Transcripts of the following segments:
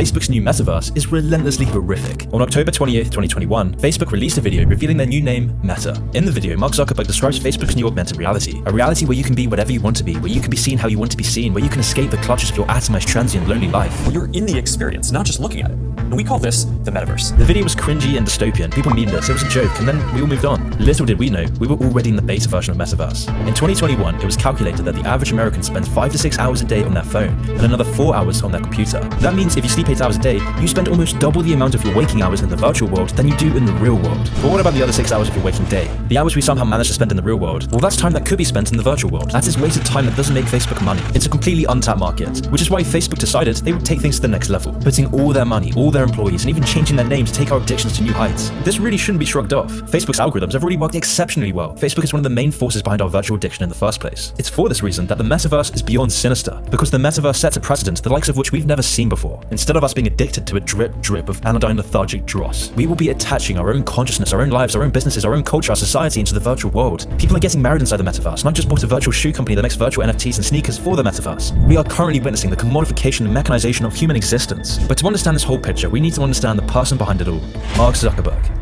Facebook's new metaverse is relentlessly horrific. On October 28th, 2021, Facebook released a video revealing their new name, Meta. In the video, Mark Zuckerberg describes Facebook's new augmented reality, a reality where you can be whatever you want to be, where you can be seen how you want to be seen, where you can escape the clutches of your atomized, transient, lonely life. Well, you're in the experience, not just looking at it. And we call this the metaverse. The video was cringy and dystopian. People memed it, so it was a joke, and then we all moved on. Little did we know, we were already in the beta version of Metaverse. In 2021, it was calculated that the average American spends 5 to 6 hours a day on their phone, and another 4 hours on their computer. That means if you sleep 8 hours a day, you spend almost double the amount of your waking hours in the virtual world than you do in the real world. But what about the other 6 hours of your waking day? The hours we somehow manage to spend in the real world? Well, that's time that could be spent in the virtual world. That is wasted time that doesn't make Facebook money. It's a completely untapped market, which is why Facebook decided they would take things to the next level, putting all their money, all their employees, and even changing their name to take our addictions to new heights. This really shouldn't be shrugged off. Facebook's algorithms have already worked exceptionally well. Facebook is one of the main forces behind our virtual addiction in the first place. It's for this reason that the metaverse is beyond sinister, because the metaverse sets a precedent the likes of which we've never seen before. Instead of us being addicted to a drip of anodyne lethargic dross, we will be attaching our own consciousness, our own lives, our own businesses, our own culture, our society into the virtual world. People are getting married inside the metaverse, and I've just bought a virtual shoe company that makes virtual NFTs and sneakers for the metaverse. We are currently witnessing the commodification and mechanization of human existence. But to understand this whole picture, we need to understand the person behind it all, Mark Zuckerberg.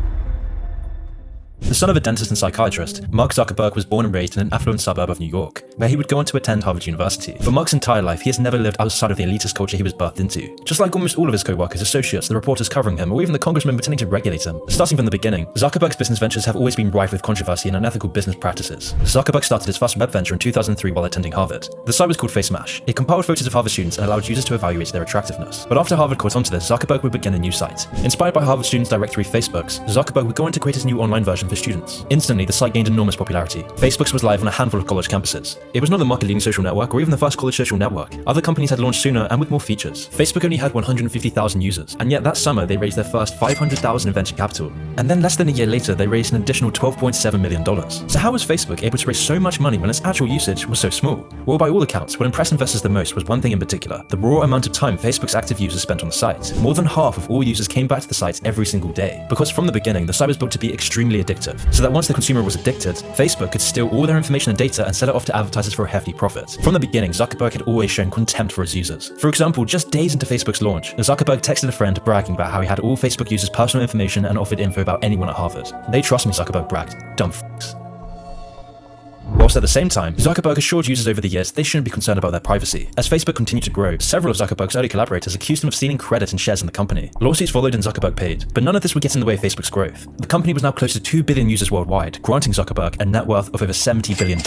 The son of a dentist and psychiatrist, Mark Zuckerberg was born and raised in an affluent suburb of New York, where he would go on to attend Harvard University. For Mark's entire life, he has never lived outside of the elitist culture he was birthed into. Just like almost all of his co-workers, associates, the reporters covering him, or even the congressman pretending to regulate him. Starting from the beginning, Zuckerberg's business ventures have always been rife with controversy and unethical business practices. Zuckerberg started his first web venture in 2003 while attending Harvard. The site was called FaceMash. It compiled photos of Harvard students and allowed users to evaluate their attractiveness. But after Harvard caught onto this, Zuckerberg would begin a new site. Inspired by Harvard students' directory Facebooks, Zuckerberg would go on to create his new online version for students. Instantly, the site gained enormous popularity. Facebook's was live on a handful of college campuses. It was not the market-leading social network or even the first college social network. Other companies had launched sooner and with more features. Facebook only had 150,000 users, and yet that summer they raised their first $500,000 in venture capital. And then less than a year later, they raised an additional $12.7 million. So how was Facebook able to raise so much money when its actual usage was so small? Well, by all accounts, what impressed investors the most was one thing in particular: the raw amount of time Facebook's active users spent on the site. More than half of all users came back to the site every single day. Because from the beginning, the site was built to be extremely addictive, so that once the consumer was addicted, Facebook could steal all their information and data and sell it off to advertisers for a hefty profit. From the beginning, Zuckerberg had always shown contempt for his users. For example, just days into Facebook's launch, Zuckerberg texted a friend bragging about how he had all Facebook users' personal information and offered info about anyone at Harvard. They trust me, Zuckerberg bragged. Dumb f***s. Whilst at the same time, Zuckerberg assured users over the years they shouldn't be concerned about their privacy. As Facebook continued to grow, several of Zuckerberg's early collaborators accused him of stealing credit and shares in the company. Lawsuits followed and Zuckerberg paid, but none of this would get in the way of Facebook's growth. The company was now close to 2 billion users worldwide, granting Zuckerberg a net worth of over $70 billion.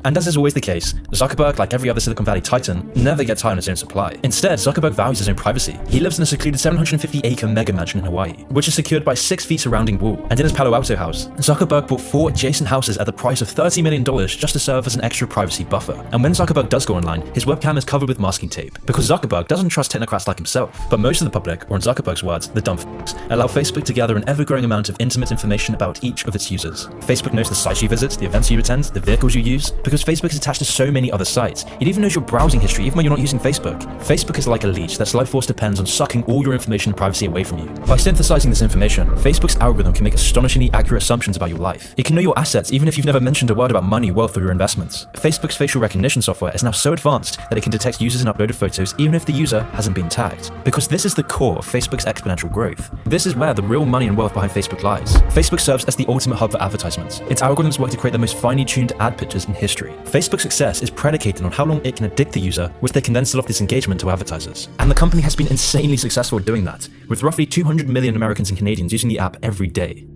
And as is always the case, Zuckerberg, like every other Silicon Valley titan, never gets high on his own supply. Instead, Zuckerberg values his own privacy. He lives in a secluded 750-acre mega mansion in Hawaii, which is secured by 6 feet surrounding wall. And in his Palo Alto house, Zuckerberg bought 4 adjacent houses at the price of $30 million just to serve as an extra privacy buffer. And when Zuckerberg does go online, his webcam is covered with masking tape, because Zuckerberg doesn't trust technocrats like himself. But most of the public, or in Zuckerberg's words, the dumb f***s, allow Facebook to gather an ever-growing amount of intimate information about each of its users. Facebook knows the sites you visit, the events you attend, the vehicles you use, because Facebook is attached to so many other sites. It even knows your browsing history even when you're not using Facebook. Facebook is like a leech that's life force depends on sucking all your information and privacy away from you. By synthesizing this information, Facebook's algorithm can make astonishingly accurate assumptions about your life. It can know your assets even if you've never mentioned a word about money, wealth, or your investments. Facebook's facial recognition software is now so advanced that it can detect users and uploaded photos even if the user hasn't been tagged. Because this is the core of Facebook's exponential growth. This is where the real money and wealth behind Facebook lies. Facebook serves as the ultimate hub for advertisements. Its algorithms work to create the most finely tuned ad pictures in history. Facebook's success is predicated on how long it can addict the user, which they can then sell off this engagement to advertisers. And the company has been insanely successful at doing that, with roughly 200 million Americans and Canadians using the app every day.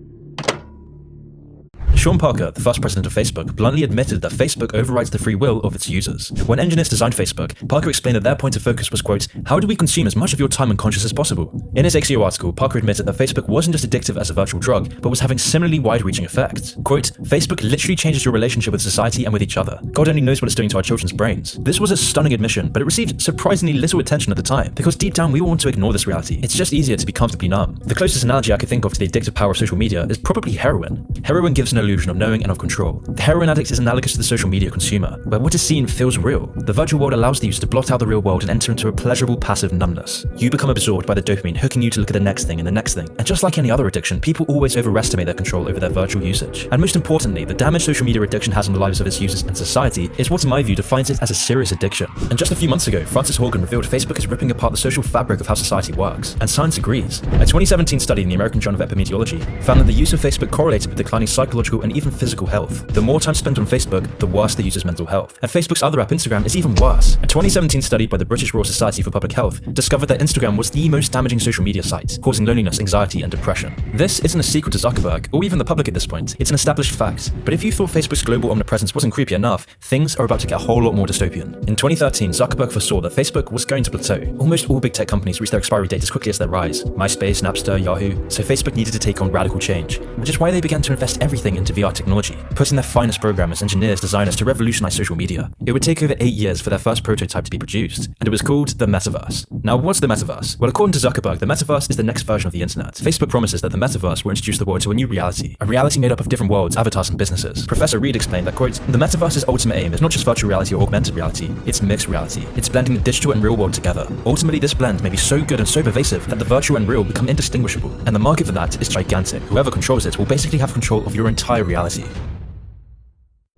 Sean Parker, the first president of Facebook, bluntly admitted that Facebook overrides the free will of its users. When engineers designed Facebook, Parker explained that their point of focus was, quote, how do we consume as much of your time and conscious as possible? In his XEO article, Parker admitted that Facebook wasn't just addictive as a virtual drug, but was having similarly wide-reaching effects. Quote, Facebook literally changes your relationship with society and with each other. God only knows what it's doing to our children's brains. This was a stunning admission, but it received surprisingly little attention at the time, because deep down we all want to ignore this reality. It's just easier to be comfortably numb. The closest analogy I could think of to the addictive power of social media is probably heroin. Heroin gives an illusion of knowing and of control. The heroin addict is analogous to the social media consumer, where what is seen feels real. The virtual world allows the user to blot out the real world and enter into a pleasurable passive numbness. You become absorbed by the dopamine, hooking you to look at the next thing and the next thing. And just like any other addiction, people always overestimate their control over their virtual usage. And most importantly, the damage social media addiction has on the lives of its users and society is what, in my view, defines it as a serious addiction. And just a few months ago, Frances Haugen revealed Facebook is ripping apart the social fabric of how society works. And science agrees. A 2017 study in the American Journal of Epidemiology found that the use of Facebook correlated with declining psychological and even physical health. The more time spent on Facebook, the worse the user's mental health. And Facebook's other app, Instagram, is even worse. A 2017 study by the British Royal Society for Public Health discovered that Instagram was the most damaging social media site, causing loneliness, anxiety, and depression. This isn't a secret to Zuckerberg, or even the public at this point. It's an established fact. But if you thought Facebook's global omnipresence wasn't creepy enough, things are about to get a whole lot more dystopian. In 2013, Zuckerberg foresaw that Facebook was going to plateau. Almost all big tech companies reach their expiry date as quickly as their rise. MySpace, Napster, Yahoo. So Facebook needed to take on radical change, which is why they began to invest everything into VR technology, putting their finest programmers, engineers, designers to revolutionize social media. It would take over 8 years for their first prototype to be produced, and it was called the Metaverse. Now, what's the Metaverse? Well, according to Zuckerberg, the Metaverse is the next version of the internet. Facebook promises that the Metaverse will introduce the world to a new reality, a reality made up of different worlds, avatars, and businesses. Professor Reed explained that, quote, "The Metaverse's ultimate aim is not just virtual reality or augmented reality, it's mixed reality. It's blending the digital and real world together. Ultimately, this blend may be so good and so pervasive that the virtual and real become indistinguishable, and the market for that is gigantic. Whoever controls it will basically have control of your entire reality."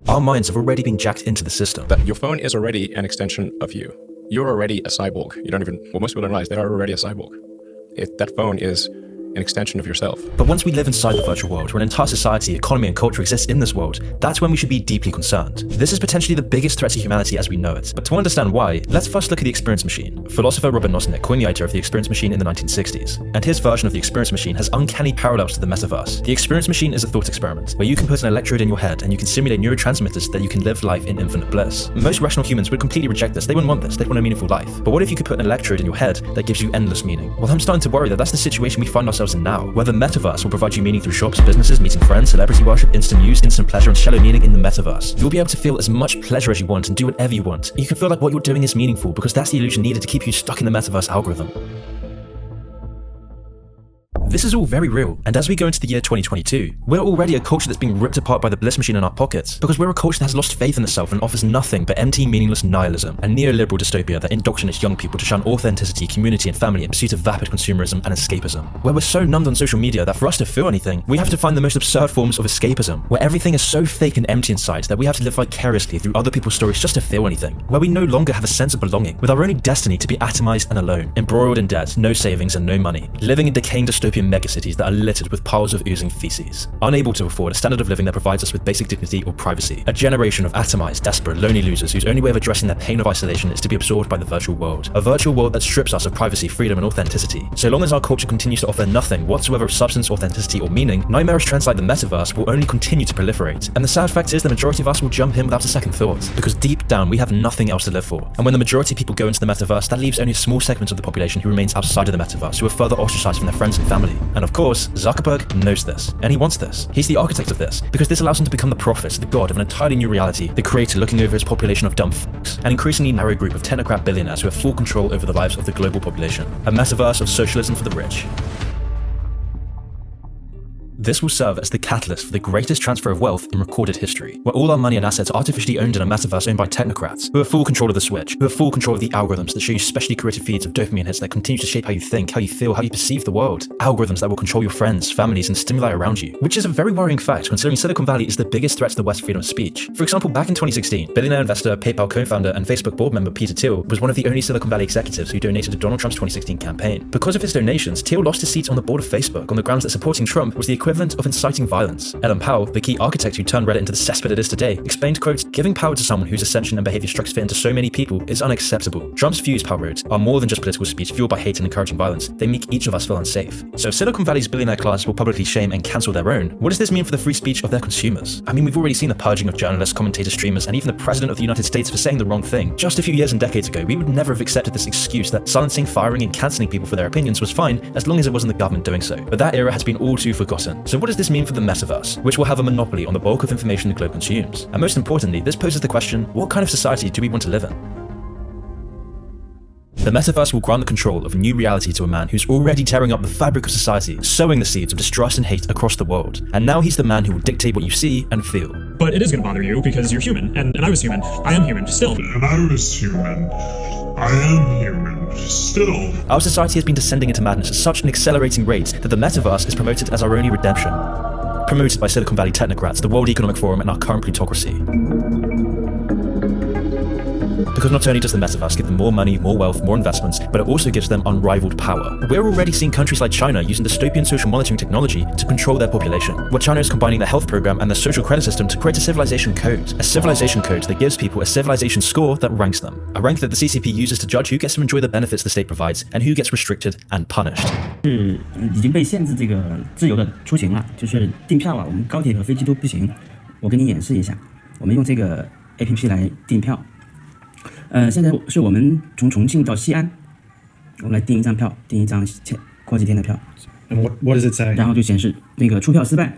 Our minds have already been jacked into the system. But your phone is already an extension of you. You're already a cyborg. You don't even, well, most people don't realize they are already a cyborg. That phone is an extension of yourself. But once we live inside the virtual world, where an entire society, economy, and culture exists in this world, that's when we should be deeply concerned. This is potentially the biggest threat to humanity as we know it. But to understand why, let's first look at the experience machine. Philosopher Robert Nozick coined the idea of the experience machine in the 1960s, and his version of the experience machine has uncanny parallels to the metaverse. The experience machine is a thought experiment, where you can put an electrode in your head and you can simulate neurotransmitters that you can live life in infinite bliss. Most rational humans would completely reject this. They wouldn't want this. They'd want a meaningful life. But what if you could put an electrode in your head that gives you endless meaning? Well, I'm starting to worry that that's the situation we find ourselves in now, where the metaverse will provide you meaning through shops, businesses, meeting friends, celebrity worship, instant news, instant pleasure, and shallow meaning in the metaverse. You'll be able to feel as much pleasure as you want and do whatever you want. You can feel like what you're doing is meaningful because that's the illusion needed to keep you stuck in the metaverse algorithm. This is all very real, and as we go into the year 2022, we're already a culture that's being ripped apart by the bliss machine in our pockets, because we're a culture that has lost faith in itself and offers nothing but empty, meaningless nihilism, a neoliberal dystopia that indoctrinates young people to shun authenticity, community, and family in pursuit of vapid consumerism and escapism, where we're so numbed on social media that for us to feel anything, we have to find the most absurd forms of escapism, where everything is so fake and empty inside that we have to live vicariously through other people's stories just to feel anything, where we no longer have a sense of belonging, with our only destiny to be atomized and alone, embroiled in debt, no savings, and no money, living in decaying dystopian megacities that are littered with piles of oozing feces, unable to afford a standard of living that provides us with basic dignity or privacy. A generation of atomized, desperate, lonely losers whose only way of addressing their pain of isolation is to be absorbed by the virtual world. A virtual world that strips us of privacy, freedom, and authenticity. So long as our culture continues to offer nothing whatsoever of substance, authenticity, or meaning, nightmarish trends like the metaverse will only continue to proliferate. And the sad fact is the majority of us will jump in without a second thought, because deep down we have nothing else to live for. And when the majority of people go into the metaverse, that leaves only a small segment of the population who remains outside of the metaverse, who are further ostracized from their friends and family. And of course, Zuckerberg knows this, and he wants this. He's the architect of this, because this allows him to become the prophet, the god of an entirely new reality, the creator looking over his population of dumb fucks, an increasingly narrow group of technocrat billionaires who have full control over the lives of the global population. A metaverse of socialism for the rich. This will serve as the catalyst for the greatest transfer of wealth in recorded history, where all our money and assets are artificially owned in a metaverse owned by technocrats, who have full control of the switch, who have full control of the algorithms that show you specially curated feeds of dopamine hits that continue to shape how you think, how you feel, how you perceive the world. Algorithms that will control your friends, families, and stimuli around you, which is a very worrying fact considering Silicon Valley is the biggest threat to the West's freedom of speech. For example, back in 2016, billionaire investor, PayPal co-founder, and Facebook board member Peter Thiel was one of the only Silicon Valley executives who donated to Donald Trump's 2016 campaign. Because of his donations, Thiel lost his seat on the board of Facebook on the grounds that supporting Trump was the equivalent of inciting violence. Ellen Powell, the key architect who turned Reddit into the cesspit it is today, explained, quote, "Giving power to someone whose ascension and behavior structures fit into so many people is unacceptable. Trump's views," Powell wrote, "are more than just political speech fueled by hate and encouraging violence. They make each of us feel unsafe." So if Silicon Valley's billionaire class will publicly shame and cancel their own, what does this mean for the free speech of their consumers? I mean, we've already seen the purging of journalists, commentators, streamers, and even the president of the United States for saying the wrong thing. Just a few years and decades ago, we would never have accepted this excuse that silencing, firing, and cancelling people for their opinions was fine as long as it wasn't the government doing so. But that era has been all too forgotten. So what does this mean for the metaverse, which will have a monopoly on the bulk of information the globe consumes? And most importantly, this poses the question, what kind of society do we want to live in? The metaverse will grant the control of a new reality to a man who's already tearing up the fabric of society, sowing the seeds of distrust and hate across the world. And now he's the man who will dictate what you see and feel. But it is going to bother you because you're human, and I was human. I am human, still. And I was human. I am human, still. Our society has been descending into madness at such an accelerating rate that the metaverse is promoted as our only redemption. Promoted by Silicon Valley technocrats, the World Economic Forum, and our current plutocracy. Because not only does the metaverse give them more money, more wealth, more investments, but it also gives them unrivaled power. We're already seeing countries like China using dystopian social monitoring technology to control their population, where China is combining their health program and their social credit system to create a civilization code that gives people a civilization score that ranks them, a rank that the CCP uses to judge who gets to enjoy the benefits the state provides and who gets restricted and punished. 是已经被限制这个自由的出行了，就是订票啊，我们高铁和飞机都不行。我给你演示一下，我们用这个 APP 来订票。现在是我们从重庆到西安，我们来订一张票，订一张过几天的票。And what does it say? 然后就显示那个出票失败，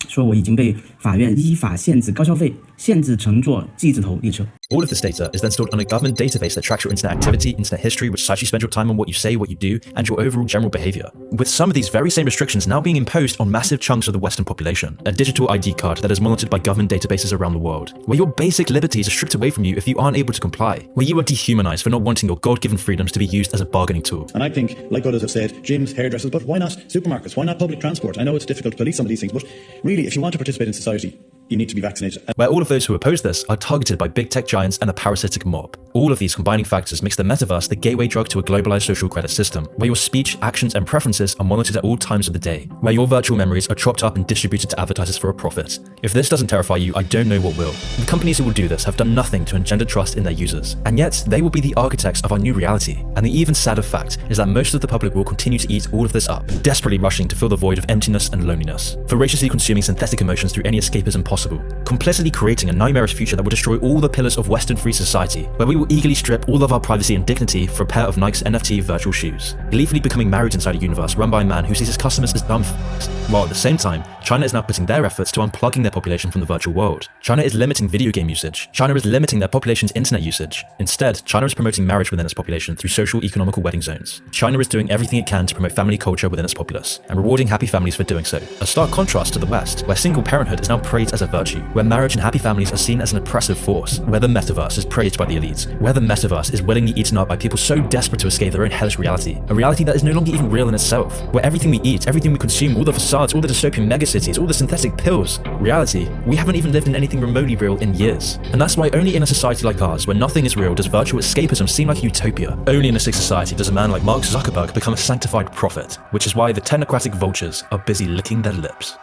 说我已经被法院依法限制高消费，限制乘坐 G 字头列车。 All of this data is then stored on a government database that tracks your internet activity, internet history, which sites you spend your time on, what you say, what you do, and your overall general behavior. With some of these very same restrictions now being imposed on massive chunks of the Western population. A digital ID card that is monitored by government databases around the world. Where your basic liberties are stripped away from you if you aren't able to comply. Where you are dehumanized for not wanting your God-given freedoms to be used as a bargaining tool. And I think, like others have said, gyms, hairdressers, but why not supermarkets? Why not public transport? I know it's difficult to police some of these things, but really, if you want to participate in society, you need to be vaccinated. Where all of those who oppose this are targeted by big tech giants and the parasitic mob. All of these combining factors makes the metaverse the gateway drug to a globalized social credit system, where your speech, actions, and preferences are monitored at all times of the day, where your virtual memories are chopped up and distributed to advertisers for a profit. If this doesn't terrify you, I don't know what will. The companies who will do this have done nothing to engender trust in their users, and yet they will be the architects of our new reality. And the even sadder fact is that most of the public will continue to eat all of this up, desperately rushing to fill the void of emptiness and loneliness, voraciously consuming synthetic emotions through any escapism possible, complicitly creating a nightmarish future that will destroy all the pillars of Western free society, where we will eagerly strip all of our privacy and dignity for a pair of Nike's NFT virtual shoes, gleefully becoming married inside a universe run by a man who sees his customers as dumb f***s, while at the same time, China is now putting their efforts to unplugging their population from the virtual world. China is limiting video game usage. China is limiting their population's internet usage. Instead, China is promoting marriage within its population through social economical wedding zones. China is doing everything it can to promote family culture within its populace, and rewarding happy families for doing so. A stark contrast to the West, where single parenthood is now praised as a virtue, where marriage and happy families are seen as an oppressive force, where the metaverse is praised by the elites, where the metaverse is willingly eaten up by people so desperate to escape their own hellish reality, a reality that is no longer even real in itself, where everything we eat, everything we consume, all the facades, all the dystopian megacities, all the synthetic pills, reality, we haven't even lived in anything remotely real in years. And that's why only in a society like ours, where nothing is real, does virtual escapism seem like a utopia. Only in a sick society does a man like Mark Zuckerberg become a sanctified prophet, which is why the technocratic vultures are busy licking their lips.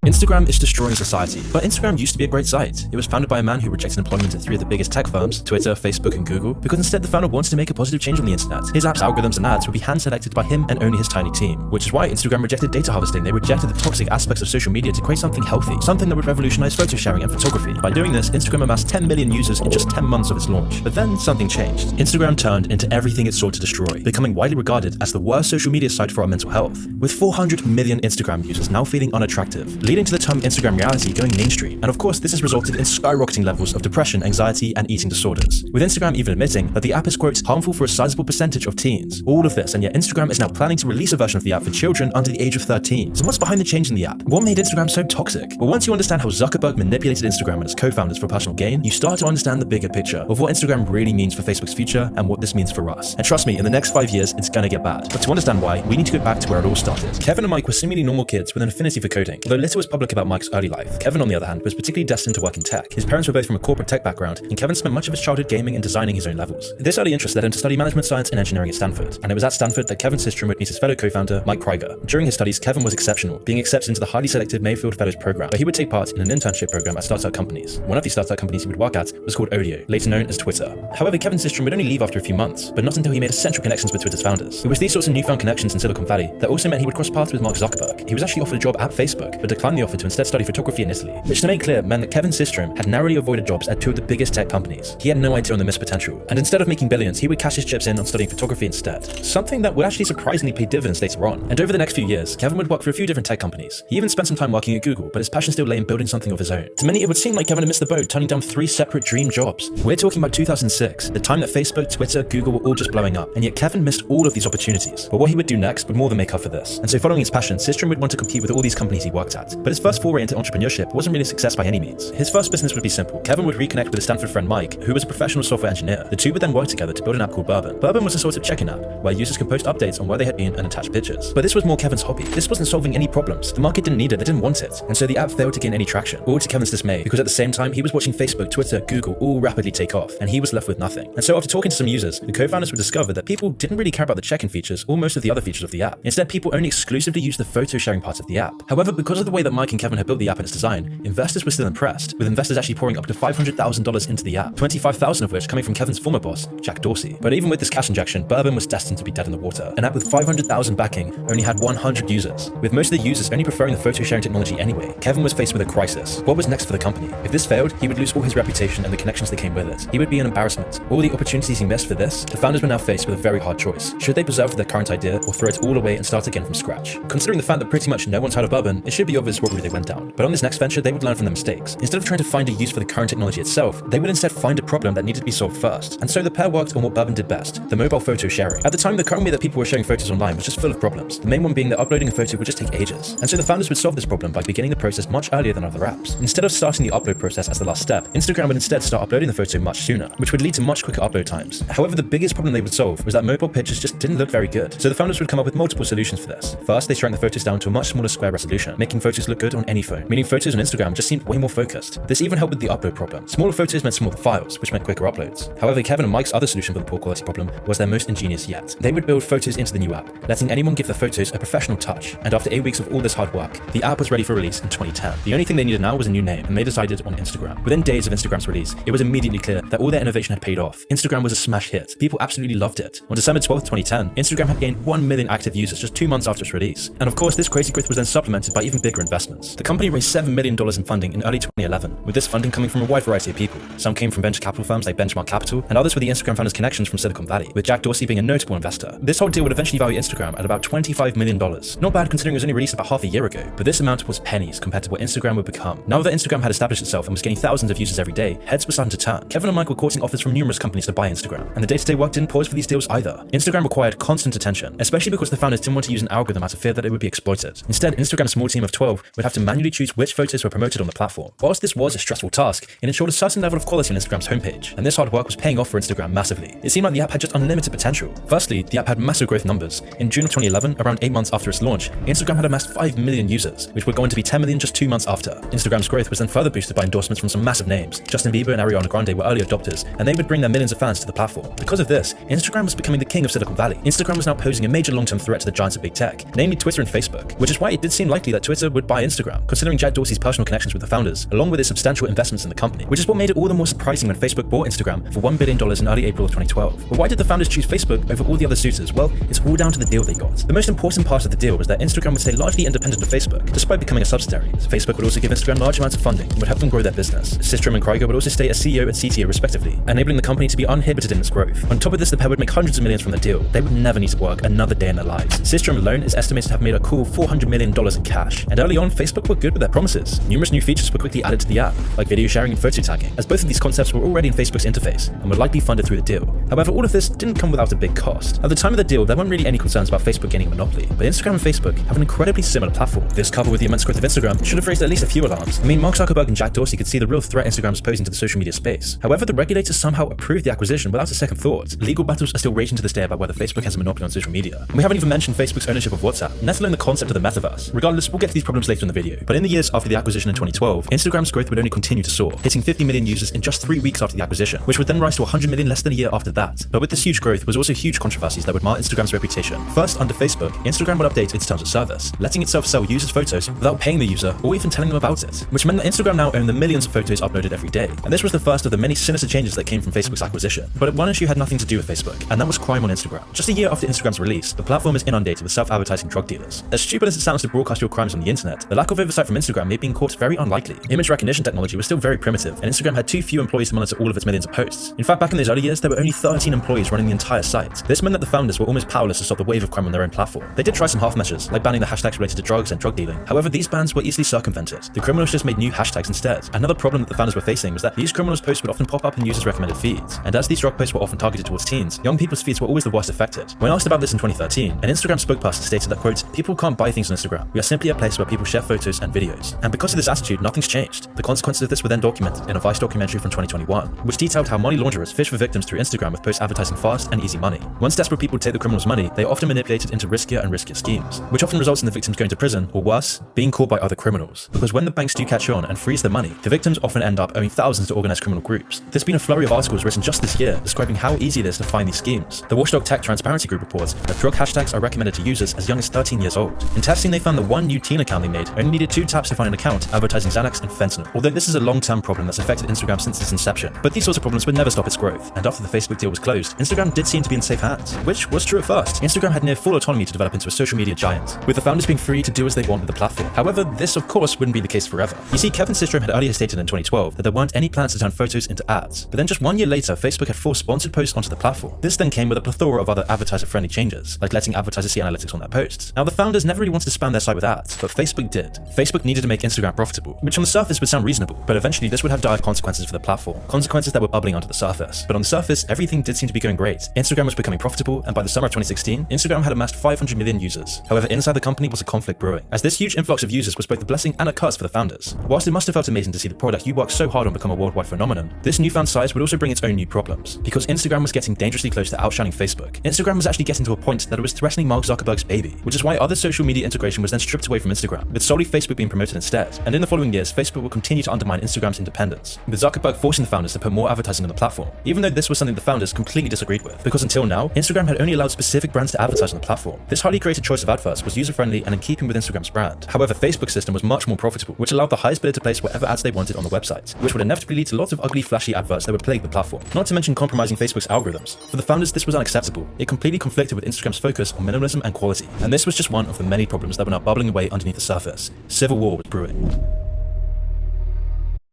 Instagram is destroying society, but Instagram used to be a great site. It was founded by a man who rejected employment at 3 of the biggest tech firms, Twitter, Facebook, and Google, because instead the founder wanted to make a positive change on the internet. His app's algorithms and ads would be hand-selected by him and only his tiny team, which is why Instagram rejected data harvesting. They rejected the toxic aspects of social media to create something healthy, something that would revolutionize photo sharing and photography. By doing this, Instagram amassed 10 million users in just 10 months of its launch. But then something changed. Instagram turned into everything it sought to destroy, becoming widely regarded as the worst social media site for our mental health, with 400 million Instagram users now feeling unattractive, leading to the term Instagram reality going mainstream. And of course, this has resulted in skyrocketing levels of depression, anxiety, and eating disorders, with Instagram even admitting that the app is, quote, harmful for a sizable percentage of teens. All of this, and yet Instagram is now planning to release a version of the app for children under the age of 13. So what's behind the change in the app? What made Instagram so toxic? Well, once you understand how Zuckerberg manipulated Instagram and its co-founders for personal gain, you start to understand the bigger picture of what Instagram really means for Facebook's future and what this means for us. And trust me, in the next 5 years, it's gonna get bad. But to understand why, we need to go back to where it all started. Kevin and Mike were seemingly normal kids with an affinity for coding. Although little was public about Mike's early life, Kevin, on the other hand, was particularly destined to work in tech. His parents were both from a corporate tech background, and Kevin spent much of his childhood gaming and designing his own levels. This early interest led him to study management science and engineering at Stanford, and it was at Stanford that Kevin's history would meet his fellow co-founder, Mike Krieger. During his studies, Kevin was exceptional, being accepted into the highly selective Mayfield Fellows program, where he would take part in an internship program at startup companies. One of these startup companies he would work at was called Odeo, later known as Twitter. However, Kevin's history would only leave after a few months, but not until he made essential connections with Twitter's founders. It was these sorts of newfound connections in Silicon Valley that also meant he would cross paths with Mark Zuckerberg. He was actually offered a job at Facebook, but declined the offer to instead study photography in Italy, which to make clear meant that Kevin Systrom had narrowly avoided jobs at 2 of the biggest tech companies. He had no idea on the missed potential, and instead of making billions, he would cash his chips in on studying photography instead, something that would actually surprisingly pay dividends later on. And over the next few years, Kevin would work for a few different tech companies. He even spent some time working at Google, but his passion still lay in building something of his own. To many, it would seem like Kevin had missed the boat, turning down 3 separate dream jobs. We're talking about 2006, the time that Facebook, Twitter, Google were all just blowing up, and yet Kevin missed all of these opportunities. But what he would do next would more than make up for this. And so following his passion, Systrom would want to compete with all these companies he worked at. But his first foray into entrepreneurship wasn't really a success by any means. His first business would be simple. Kevin would reconnect with his Stanford friend Mike, who was a professional software engineer. The two would then work together to build an app called Bourbon. Bourbon was a sort of check-in app, where users could post updates on where they had been and attach pictures. But this was more Kevin's hobby. This wasn't solving any problems. The market didn't need it, they didn't want it. And so the app failed to gain any traction, all to Kevin's dismay, because at the same time, he was watching Facebook, Twitter, Google all rapidly take off, and he was left with nothing. And so after talking to some users, the co-founders would discover that people didn't really care about the check-in features or most of the other features of the app. Instead, people only exclusively used the photo sharing part of the app. However, because of the way that Mike and Kevin had built the app and its design, investors were still impressed, with investors actually pouring up to $500,000 into the app, $25,000 of which coming from Kevin's former boss, Jack Dorsey. But even with this cash injection, Bourbon was destined to be dead in the water. An app with $500,000 backing only had 100 users, with most of the users only preferring the photo sharing technology anyway. Kevin was faced with a crisis. What was next for the company? If this failed, he would lose all his reputation and the connections that came with it. He would be an embarrassment. All the opportunities he missed for this, the founders were now faced with a very hard choice. Should they preserve their current idea or throw it all away and start again from scratch? Considering the fact that pretty much no one's heard of Bourbon, it should be obvious what route they went down. But on this next venture, they would learn from their mistakes. Instead of trying to find a use for the current technology itself, they would instead find a problem that needed to be solved first. And so the pair worked on what Bourbon did best, the mobile photo sharing. At the time, the current way that people were sharing photos online was just full of problems. The main one being that uploading a photo would just take ages. And so the founders would solve this problem by beginning the process much earlier than other apps. Instead of starting the upload process as the last step, Instagram would instead start uploading the photo much sooner, which would lead to much quicker upload times. However, the biggest problem they would solve was that mobile pictures just didn't look very good. So the founders would come up with multiple solutions for this. First, they shrank the photos down to a much smaller square resolution, making photos look good on any phone, meaning photos on Instagram just seemed way more focused. This even helped with the upload problem. Smaller photos meant smaller files, which meant quicker uploads. However, Kevin and Mike's other solution for the poor quality problem was their most ingenious yet. They would build photos into the new app, letting anyone give their photos a professional touch. And after 8 weeks of all this hard work, the app was ready for release in 2010. The only thing they needed now was a new name, and they decided on Instagram. Within days of Instagram's release, it was immediately clear that all their innovation had paid off. Instagram was a smash hit. People absolutely loved it. On December 12th, 2010, Instagram had gained 1 million active users just 2 months after its release. And of course, this crazy growth was then supplemented by even bigger investments. The company raised $7 million in funding in early 2011, with this funding coming from a wide variety of people. Some came from venture capital firms like Benchmark Capital, and others were the Instagram founders' connections from Silicon Valley, with Jack Dorsey being a notable investor. This whole deal would eventually value Instagram at about $25 million. Not bad considering it was only released about half a year ago, but this amount was pennies compared to what Instagram would become. Now that Instagram had established itself and was getting thousands of users every day, heads were starting to turn. Kevin and Mike were courting offers from numerous companies to buy Instagram, and the day-to-day work didn't pause for these deals either. Instagram required constant attention, especially because the founders didn't want to use an algorithm out of fear that it would be exploited. Instead, Instagram's small team of 12 would have to manually choose which photos were promoted on the platform. Whilst this was a stressful task, it ensured a certain level of quality on Instagram's homepage, and this hard work was paying off for Instagram massively. It seemed like the app had just unlimited potential. Firstly, the app had massive growth numbers. In June of 2011, around 8 months after its launch, Instagram had amassed 5 million users, which were going to be 10 million just 2 months after. Instagram's growth was then further boosted by endorsements from some massive names. Justin Bieber and Ariana Grande were early adopters, and they would bring their millions of fans to the platform. Because of this, Instagram was becoming the king of Silicon Valley. Instagram was now posing a major long-term threat to the giants of big tech, namely Twitter and Facebook, which is why it did seem likely that Twitter would buy Instagram, considering Jack Dorsey's personal connections with the founders, along with his substantial investments in the company, which is what made it all the more surprising when Facebook bought Instagram for $1 billion in early April of 2012. But why did the founders choose Facebook over all the other suitors? Well, it's all down to the deal they got. The most important part of the deal was that Instagram would stay largely independent of Facebook, despite becoming a subsidiary. Facebook would also give Instagram large amounts of funding and would help them grow their business. Systrom and Krieger would also stay as CEO and CTO respectively, enabling the company to be uninhibited in its growth. On top of this, the pair would make hundreds of millions from the deal. They would never need to work another day in their lives. Systrom alone is estimated to have made a cool $400 million in cash. And early on, Facebook were good with their promises. Numerous new features were quickly added to the app, like video sharing and photo tagging, as both of these concepts were already in Facebook's interface and were likely funded through the deal. However, all of this didn't come without a big cost. At the time of the deal, there weren't really any concerns about Facebook gaining a monopoly, but Instagram and Facebook have an incredibly similar platform. This, coupled with the immense growth of Instagram, should have raised at least a few alarms. I mean, Mark Zuckerberg and Jack Dorsey could see the real threat Instagram was posing to the social media space. However, the regulators somehow approved the acquisition without a second thought. Legal battles are still raging to this day about whether Facebook has a monopoly on social media. And we haven't even mentioned Facebook's ownership of WhatsApp, let alone the concept of the metaverse. Regardless, we'll get to these problems later in the video. But in the years after the acquisition in 2012, Instagram's growth would only continue to soar, hitting 50 million users in just 3 weeks after the acquisition, which would then rise to 100 million less than a year after that. But with this huge growth was also huge controversies that would mar Instagram's reputation. First, under Facebook, Instagram would update its terms of service, letting itself sell users' photos without paying the user or even telling them about it, which meant that Instagram now owned the millions of photos uploaded every day. And this was the first of the many sinister changes that came from Facebook's acquisition. But one issue had nothing to do with Facebook, and that was crime on Instagram. Just a year after Instagram's release, the platform is inundated with self-advertising drug dealers. As stupid as it sounds to broadcast your crimes on the internet, internet, the lack of oversight from Instagram made being caught very unlikely. Image recognition technology was still very primitive, and Instagram had too few employees to monitor all of its millions of posts. In fact, back in those early years, there were only 13 employees running the entire site. This meant that the founders were almost powerless to stop the wave of crime on their own platform. They did try some half measures, like banning the hashtags related to drugs and drug dealing. However, these bans were easily circumvented. The criminals just made new hashtags instead. Another problem that the founders were facing was that these criminals' posts would often pop up in users' recommended feeds, and as these drug posts were often targeted towards teens, young people's feeds were always the worst affected. When asked about this in 2013, an Instagram spokesperson stated that, quote, "People can't buy things on Instagram. We are simply a place where people share photos and videos." And because of this attitude, nothing's changed. The consequences of this were then documented in a Vice documentary from 2021, which detailed how money launderers fish for victims through Instagram with posts advertising fast and easy money. Once desperate people take the criminals' money, they are often manipulated into riskier and riskier schemes, which often results in the victims going to prison, or worse, being caught by other criminals. Because when the banks do catch on and freeze their money, the victims often end up owing thousands to organized criminal groups. There's been a flurry of articles written just this year describing how easy it is to find these schemes. The Watchdog Tech Transparency Group reports that drug hashtags are recommended to users as young as 13 years old. In testing, they found that one new teen account they made only needed 2 taps to find an account advertising Xanax and fentanyl. Although this is a long-term problem that's affected Instagram since its inception, but these sorts of problems would never stop its growth. And after the Facebook deal was closed, Instagram did seem to be in safe hands, which was true at first. Instagram had near full autonomy to develop into a social media giant, with the founders being free to do as they want with the platform. However, this of course wouldn't be the case forever. You see, Kevin Systrom had earlier stated in 2012 that there weren't any plans to turn photos into ads, but then just 1 year later, Facebook had forced sponsored posts onto the platform. This then came with a plethora of other advertiser-friendly changes, like letting advertisers see analytics on their posts. Now, the founders never really wanted to spam their site with ads, but Facebook did. Facebook needed to make Instagram profitable, which on the surface would sound reasonable, but eventually this would have dire consequences for the platform, consequences that were bubbling under the surface. But on the surface, everything did seem to be going great. Instagram was becoming profitable, and by the summer of 2016, Instagram had amassed 500 million users. However, inside the company was a conflict brewing, as this huge influx of users was both a blessing and a curse for the founders. Whilst it must have felt amazing to see the product you worked so hard on become a worldwide phenomenon, this newfound size would also bring its own new problems, because Instagram was getting dangerously close to outshining Facebook. Instagram was actually getting to a point that it was threatening Mark Zuckerberg's baby, which is why other social media integration was then stripped away from Instagram, with solely Facebook being promoted instead. And in the following years, Facebook will continue to undermine Instagram's independence, with Zuckerberg forcing the founders to put more advertising on the platform, even though this was something the founders completely disagreed with, because until now, Instagram had only allowed specific brands to advertise on the platform. This highly created choice of adverts was user-friendly and in keeping with Instagram's brand. However, Facebook's system was much more profitable, which allowed the highest bidder to place whatever ads they wanted on the website, which would inevitably lead to lots of ugly, flashy adverts that would plague the platform, not to mention compromising Facebook's algorithms. For the founders, this was unacceptable. It completely conflicted with Instagram's focus on minimalism and quality, and this was just one of the many problems that were now bubbling away underneath the surface. Civil war was brewing.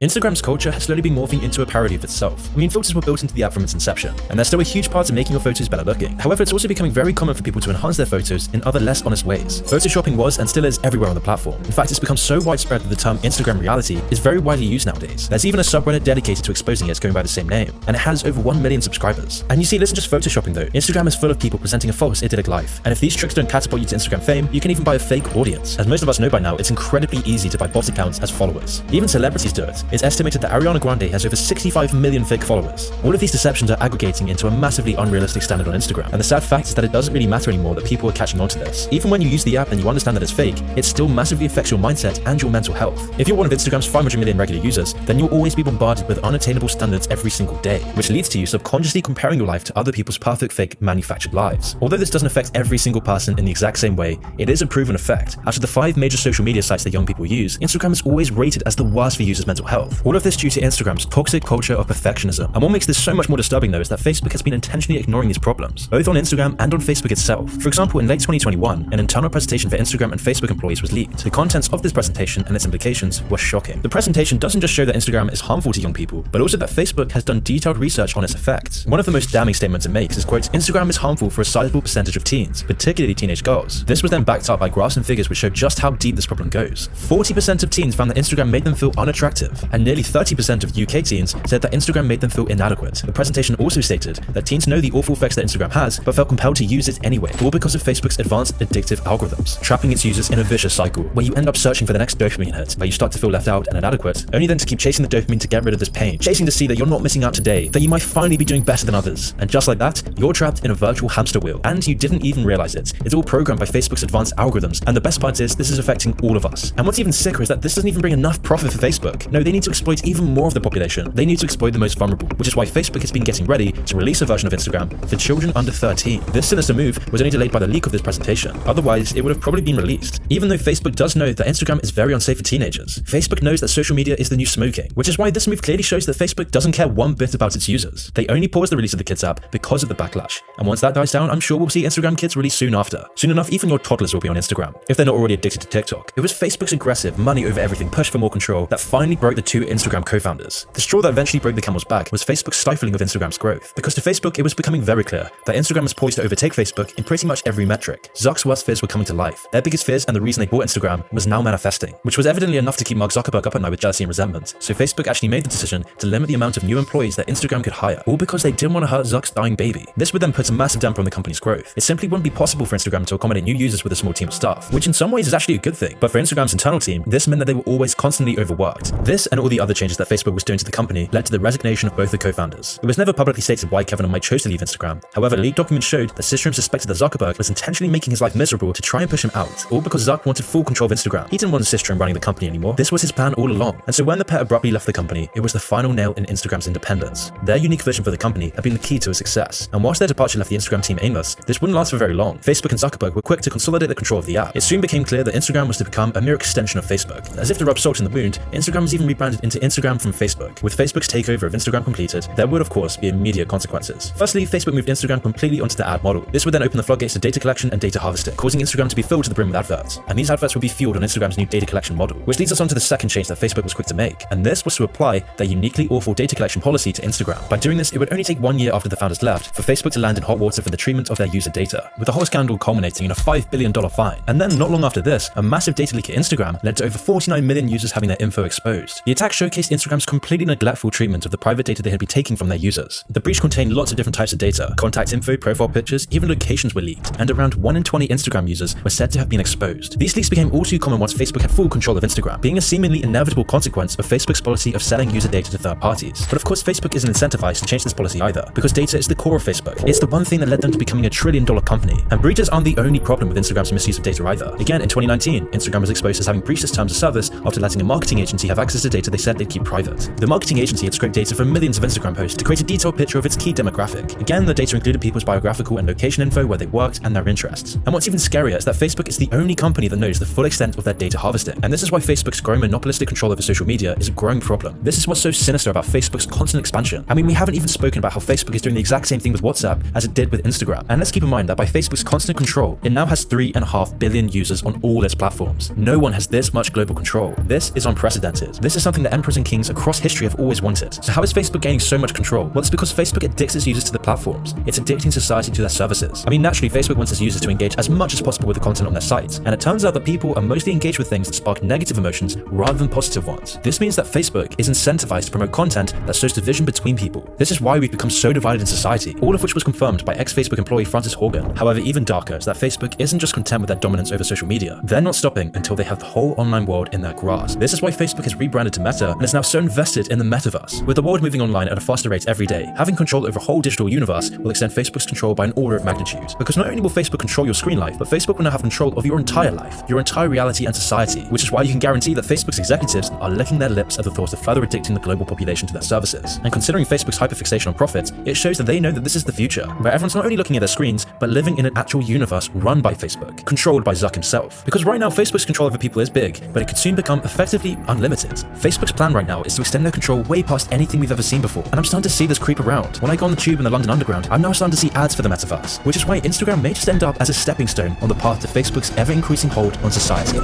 Instagram's culture has slowly been morphing into a parody of itself. I mean, filters were built into the app from its inception, and they're still a huge part of making your photos better looking. However, it's also becoming very common for people to enhance their photos in other less honest ways. Photoshopping was and still is everywhere on the platform. In fact, it's become so widespread that the term Instagram reality is very widely used nowadays. There's even a subreddit dedicated to exposing it going by the same name, and it has over 1 million subscribers. And you see, it isn't just photoshopping though. Instagram is full of people presenting a false, idyllic life, and if these tricks don't catapult you to Instagram fame, you can even buy a fake audience. As most of us know by now, it's incredibly easy to buy bot accounts as followers. Even celebrities do it. It's estimated that Ariana Grande has over 65 million fake followers. All of these deceptions are aggregating into a massively unrealistic standard on Instagram, and the sad fact is that it doesn't really matter anymore that people are catching on to this. Even when you use the app and you understand that it's fake, it still massively affects your mindset and your mental health. If you're one of Instagram's 500 million regular users, then you'll always be bombarded with unattainable standards every single day, which leads to you subconsciously comparing your life to other people's perfect fake manufactured lives. Although this doesn't affect every single person in the exact same way, it is a proven effect. Out of the 5 major social media sites that young people use, Instagram is always rated as the worst for users' mental health. All of this due to Instagram's toxic culture of perfectionism. And what makes this so much more disturbing though is that Facebook has been intentionally ignoring these problems, both on Instagram and on Facebook itself. For example, in late 2021, an internal presentation for Instagram and Facebook employees was leaked. The contents of this presentation and its implications were shocking. The presentation doesn't just show that Instagram is harmful to young people, but also that Facebook has done detailed research on its effects. One of the most damning statements it makes is, quote, Instagram is harmful for a sizable percentage of teens, particularly teenage girls. This was then backed up by graphs and figures which showed just how deep this problem goes. 40% of teens found that Instagram made them feel unattractive, and nearly 30% of UK teens said that Instagram made them feel inadequate. The presentation also stated that teens know the awful effects that Instagram has, but felt compelled to use it anyway, all because of Facebook's advanced addictive algorithms, trapping its users in a vicious cycle where you end up searching for the next dopamine hit, where you start to feel left out and inadequate, only then to keep chasing the dopamine to get rid of this pain, chasing to see that you're not missing out today, that you might finally be doing better than others. And just like that, you're trapped in a virtual hamster wheel, and you didn't even realize it. It's all programmed by Facebook's advanced algorithms, and the best part is this is affecting all of us. And what's even sicker is that this doesn't even bring enough profit for Facebook. No, they need need to exploit even more of the population. They need to exploit the most vulnerable, which is why Facebook has been getting ready to release a version of Instagram for children under 13. This sinister move was only delayed by the leak of this presentation. Otherwise, it would have probably been released. Even though Facebook does know that Instagram is very unsafe for teenagers, Facebook knows that social media is the new smoking, which is why this move clearly shows that Facebook doesn't care one bit about its users. They only paused the release of the Kids app because of the backlash. And once that dies down, I'm sure we'll see Instagram Kids released soon after. Soon enough, even your toddlers will be on Instagram, if they're not already addicted to TikTok. It was Facebook's aggressive, money over everything push for more control that finally broke the two Instagram co-founders. The straw that eventually broke the camel's back was Facebook's stifling of Instagram's growth. Because to Facebook, it was becoming very clear that Instagram was poised to overtake Facebook in pretty much every metric. Zuck's worst fears were coming to life. Their biggest fears and the reason they bought Instagram was now manifesting, which was evidently enough to keep Mark Zuckerberg up at night with jealousy and resentment. So Facebook actually made the decision to limit the amount of new employees that Instagram could hire, all because they didn't want to hurt Zuck's dying baby. This would then put a massive damper on the company's growth. It simply wouldn't be possible for Instagram to accommodate new users with a small team of staff, which in some ways is actually a good thing. But for Instagram's internal team, this meant that they were always constantly overworked. This and all the other changes that Facebook was doing to the company led to the resignation of both the co-founders. It was never publicly stated why Kevin and Mike chose to leave Instagram. However, leaked documents showed that Systrom suspected that Zuckerberg was intentionally making his life miserable to try and push him out, all because Zuck wanted full control of Instagram. He didn't want Systrom running the company anymore. This was his plan all along. And so when the pair abruptly left the company, it was the final nail in Instagram's independence. Their unique vision for the company had been the key to its success. And whilst their departure left the Instagram team aimless, this wouldn't last for very long. Facebook and Zuckerberg were quick to consolidate the control of the app. It soon became clear that Instagram was to become a mere extension of Facebook. As if to rub salt in the wound, Instagram was even rebranded into Instagram from Facebook. With Facebook's takeover of Instagram completed, there would of course be immediate consequences. Firstly, Facebook moved Instagram completely onto the ad model. This would then open the floodgates to data collection and data harvesting, causing Instagram to be filled to the brim with adverts. And these adverts would be fueled on Instagram's new data collection model, which leads us on to the second change that Facebook was quick to make. And this was to apply their uniquely awful data collection policy to Instagram. By doing this, it would only take 1 year after the founders left for Facebook to land in hot water for the treatment of their user data, with the whole scandal culminating in a $5 billion fine. And then not long after this, a massive data leak at Instagram led to over 49 million users having their info exposed. The attack showcased Instagram's completely neglectful treatment of the private data they had been taking from their users. The breach contained lots of different types of data. Contact info, profile pictures, even locations were leaked, and around 1 in 20 Instagram users were said to have been exposed. These leaks became all too common once Facebook had full control of Instagram, being a seemingly inevitable consequence of Facebook's policy of selling user data to third parties. But of course, Facebook isn't incentivized to change this policy either, because data is the core of Facebook. It's the one thing that led them to becoming $1 trillion company. And breaches aren't the only problem with Instagram's misuse of data either. Again, in 2019, Instagram was exposed as having breached its terms of service after letting a marketing agency have access to data they said they'd keep private. The marketing agency had scraped data from millions of Instagram posts to create a detailed picture of its key demographic. Again, the data included people's biographical and location info, where they worked, and their interests. And what's even scarier is that Facebook is the only company that knows the full extent of their data harvesting. And this is why Facebook's growing monopolistic control over social media is a growing problem. This is what's so sinister about Facebook's constant expansion. I mean, we haven't even spoken about how Facebook is doing the exact same thing with WhatsApp as it did with Instagram. And let's keep in mind that by Facebook's constant control, it now has 3.5 billion users on all its platforms. No one has this much global control. This is unprecedented. This is something that emperors and kings across history have always wanted. So how is Facebook gaining so much control? Well, it's because Facebook addicts its users to the platforms. It's addicting society to their services. I mean, naturally, Facebook wants its users to engage as much as possible with the content on their site. And it turns out that people are mostly engaged with things that spark negative emotions rather than positive ones. This means that Facebook is incentivized to promote content that sows division between people. This is why we've become so divided in society, all of which was confirmed by ex-Facebook employee Frances Horgan. However, even darker is that Facebook isn't just content with their dominance over social media. They're not stopping until they have the whole online world in their grasp. This is why Facebook has rebranded to Meta and is now so invested in the metaverse. With the world moving online at a faster rate every day, having control over a whole digital universe will extend Facebook's control by an order of magnitude. Because not only will Facebook control your screen life, but Facebook will now have control of your entire life, your entire reality and society, which is why you can guarantee that Facebook's executives are licking their lips at the thought of further addicting the global population to their services. And considering Facebook's hyperfixation on profits, it shows that they know that this is the future, where everyone's not only looking at their screens, but living in an actual universe run by Facebook, controlled by Zuck himself. Because right now, Facebook's control over people is big, but it could soon become effectively unlimited. Facebook's plan right now is to extend their control way past anything we've ever seen before, and I'm starting to see this creep around. When I go on the tube in the London Underground, I'm now starting to see ads for the metaverse, which is why Instagram may just end up as a stepping stone on the path to Facebook's ever-increasing hold on society.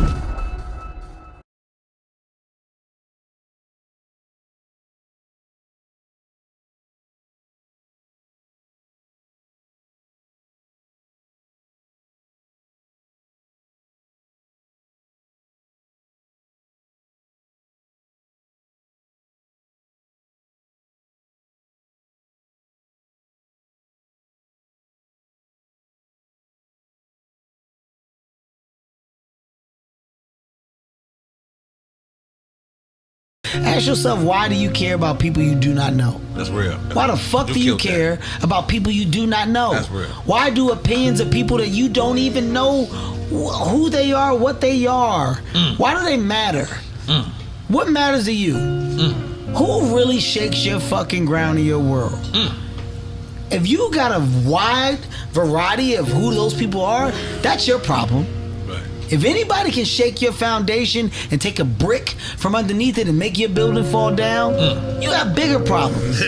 Ask yourself, why do you care about people you do not know? That's real. Why the fuck do you care about people you do not know? That's real. Why do opinions of people that you don't even know who they are, what they are? Why do they matter? What matters to you? Who really shakes your fucking ground in your world? If you got a wide variety of who those people are, that's your problem. Right. If anybody can shake your foundation and take a brick from underneath it and make your building fall down, you got bigger problems.